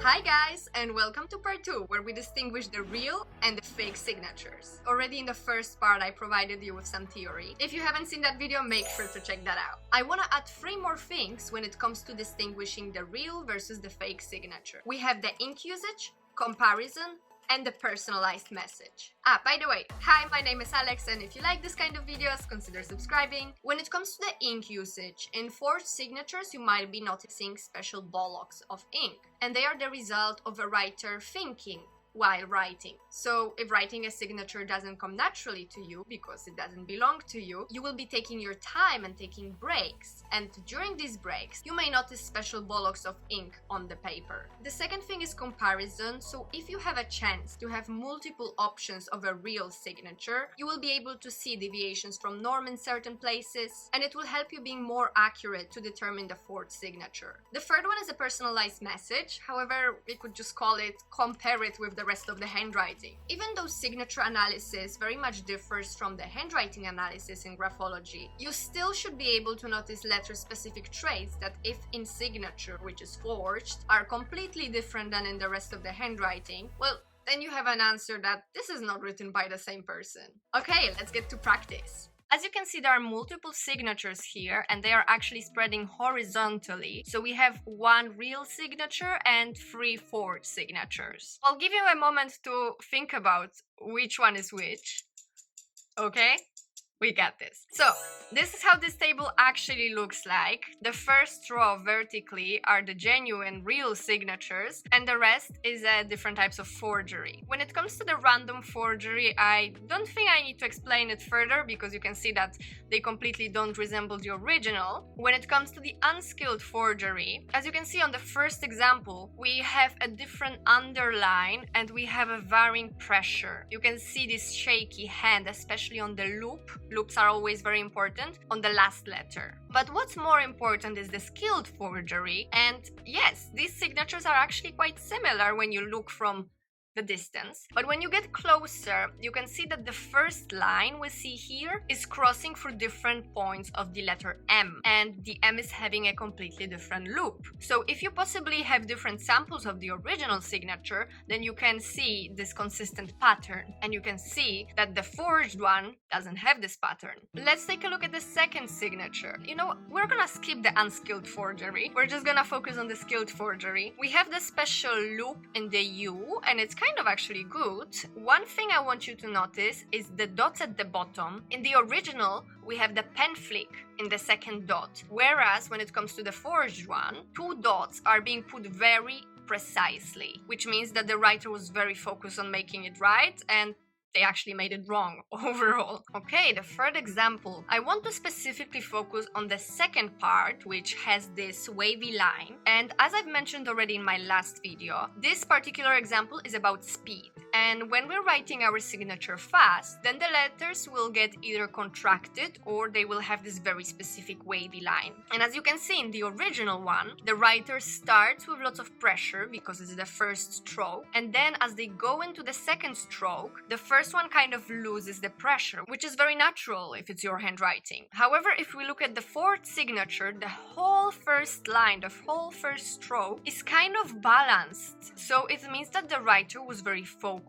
Hi guys, and welcome to part 2, where we distinguish the real and the fake signatures. Already in the first part I provided you with some theory. If you haven't seen that video, make sure to check that out. I want to add 3 more things when it comes to distinguishing the real versus the fake signature. We have the ink usage, comparison, and the personalized message. By the way, hi, my name is Alex, and if you like this kind of videos, consider subscribing. When it comes to the ink usage, in forged signatures you might be noticing special bollocks of ink, and they are the result of a writer thinking while writing. So if writing a signature doesn't come naturally to you because it doesn't belong to you, you will be taking your time and taking breaks, and during these breaks you may notice special bollocks of ink on the paper. The second thing is comparison. So if you have a chance to have multiple options of a real signature, you will be able to see deviations from norm in certain places, and it will help you being more accurate to determine the forged signature. The third one is a personalized message. However, we could just call it compare it with the rest of the handwriting. Even though signature analysis very much differs from the handwriting analysis in graphology, you still should be able to notice letter-specific traits that, if in signature, which is forged, are completely different than in the rest of the handwriting, well, then you have an answer that this is not written by the same person. Okay, let's get to practice. As you can see, there are multiple signatures here, and they are actually spreading horizontally. So we have 1 real signature and 3 forged signatures. I'll give you a moment to think about which one is which. Okay? We got this. So this is how this table actually looks like. The first row vertically are the genuine real signatures, and the rest is different types of forgery. When it comes to the random forgery, I don't think I need to explain it further because you can see that they completely don't resemble the original. When it comes to the unskilled forgery, as you can see on the first example, we have a different underline and we have a varying pressure. You can see this shaky hand, especially on the loop. Loops are always very important on the last letter. But what's more important is the skilled forgery, and yes, these signatures are actually quite similar when you look from the distance. But when you get closer, you can see that the first line we see here is crossing through different points of the letter M, and the M is having a completely different loop. So if you possibly have different samples of the original signature, then you can see this consistent pattern, and you can see that the forged one doesn't have this pattern. Let's take a look at the second signature. You know, we're gonna skip the unskilled forgery. We're just gonna focus on the skilled forgery. We have the special loop in the U, and it's kind of actually good. One thing I want you to notice is the dots at the bottom. In the original, we have the pen flick in the second dot, whereas when it comes to the forged one, 2 dots are being put very precisely, which means that the writer was very focused on making it right, and they actually made it wrong overall. Okay, the third example. I want to specifically focus on the second part, which has this wavy line. And as I've mentioned already in my last video, this particular example is about speed. And when we're writing our signature fast, then the letters will get either contracted or they will have this very specific wavy line. And as you can see in the original one, the writer starts with lots of pressure because it's the first stroke. And then as they go into the second stroke, the first one kind of loses the pressure, which is very natural if it's your handwriting. However, if we look at the forged signature, the whole first line, the whole first stroke is kind of balanced. So it means that the writer was very focused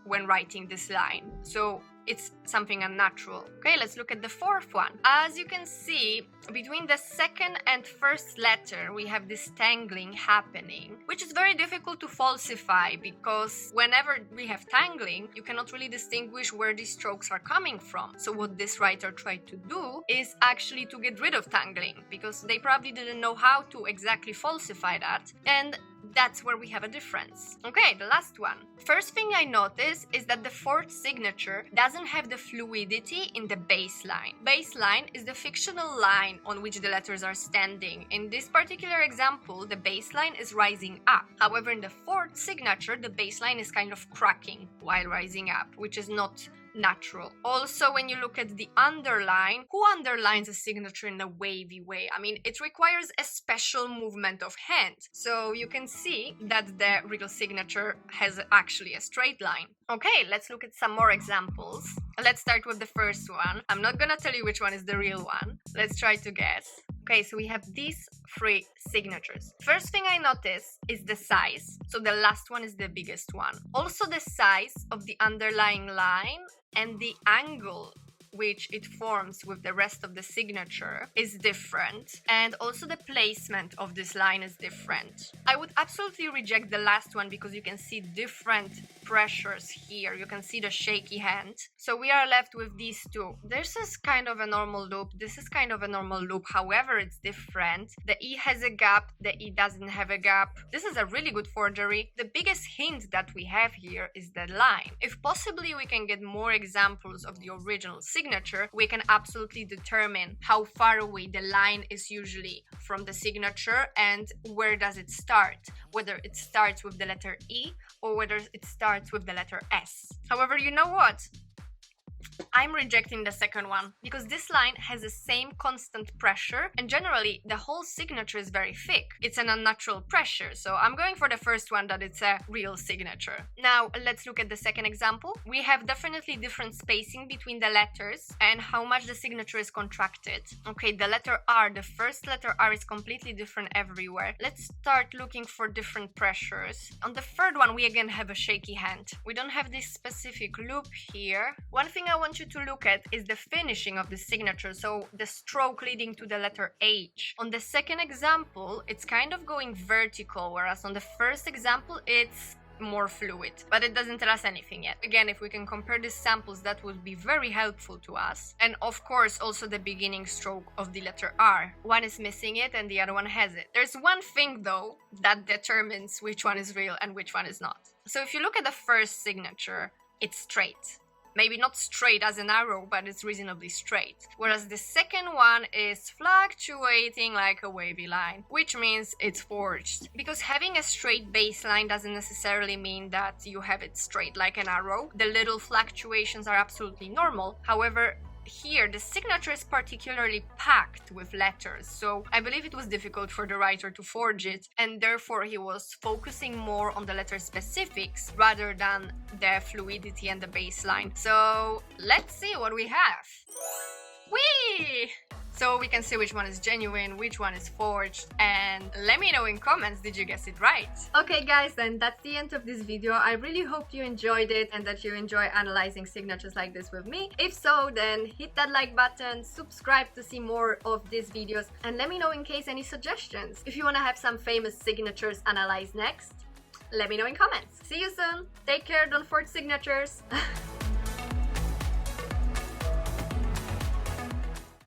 when writing this line. So it's something unnatural. Okay, let's look at the fourth one. As you can see, between the second and first letter, we have this tangling happening, which is very difficult to falsify because whenever we have tangling, you cannot really distinguish where these strokes are coming from. So what this writer tried to do is actually to get rid of tangling because they probably didn't know how to exactly falsify that, and that's where we have a difference. Okay, the last one. First thing I notice is that the forged signature doesn't have the fluidity in the baseline. Baseline is the fictional line on which the letters are standing. In this particular example, the baseline is rising up. However, in the forged signature, the baseline is kind of cracking while rising up, which is not natural. Also, when you look at the underline, who underlines a signature in a wavy way? I mean, it requires a special movement of hand. So you can see that the real signature has actually a straight line. Okay, let's look at some more examples. Let's start with the first one. I'm not gonna tell you which one is the real one. Let's try to guess. Okay, so we have these 3 signatures. First thing I notice is the size. So the last one is the biggest one. Also the size of the underlying line and the angle which it forms with the rest of the signature is different, and also the placement of this line is different. I would absolutely reject the last one because you can see different pressures here. You can see the shaky hand. So we are left with these 2. This is kind of a normal loop. This is kind of a normal loop. However, it's different. The E has a gap. The E doesn't have a gap. This is a really good forgery. The biggest hint that we have here is the line. If possibly we can get more examples of the original signature, we can absolutely determine how far away the line is usually from the signature and where does it start, whether it starts with the letter E or whether it starts with the letter S. However, you know what? I'm rejecting the second one because this line has the same constant pressure, and generally the whole signature is very thick. It's an unnatural pressure, so I'm going for the first one, that it's a real signature. Now let's look at the second example. We have definitely different spacing between the letters and how much the signature is contracted. Okay, the letter R, the first letter R is completely different everywhere. Let's start looking for different pressures. On the third one, we again have a shaky hand. We don't have this specific loop here. One thing I want you to look at is the finishing of the signature, so the stroke leading to the letter H. On the second example, it's kind of going vertical, whereas on the first example, it's more fluid, but it doesn't tell us anything yet. Again, if we can compare these samples, that would be very helpful to us. And of course, also the beginning stroke of the letter R. One is missing it and the other one has it. There's one thing though that determines which one is real and which one is not. So if you look at the first signature, it's straight. Maybe not straight as an arrow, but it's reasonably straight. Whereas the second one is fluctuating like a wavy line, which means it's forged. Because having a straight baseline doesn't necessarily mean that you have it straight like an arrow. The little fluctuations are absolutely normal. However, here the signature is particularly packed with letters, so I believe it was difficult for the writer to forge it, and therefore he was focusing more on the letter specifics rather than the fluidity and the baseline. So let's see what we have. Whee! So we can see which one is genuine, which one is forged, and let me know in comments, did you guess it right? Okay guys, then that's the end of this video. I really hope you enjoyed it and that you enjoy analyzing signatures like this with me. If so, then hit that like button, subscribe to see more of these videos, and let me know in case any suggestions. If you want to have some famous signatures analyzed next, let me know in comments. See you soon, take care, don't forge signatures.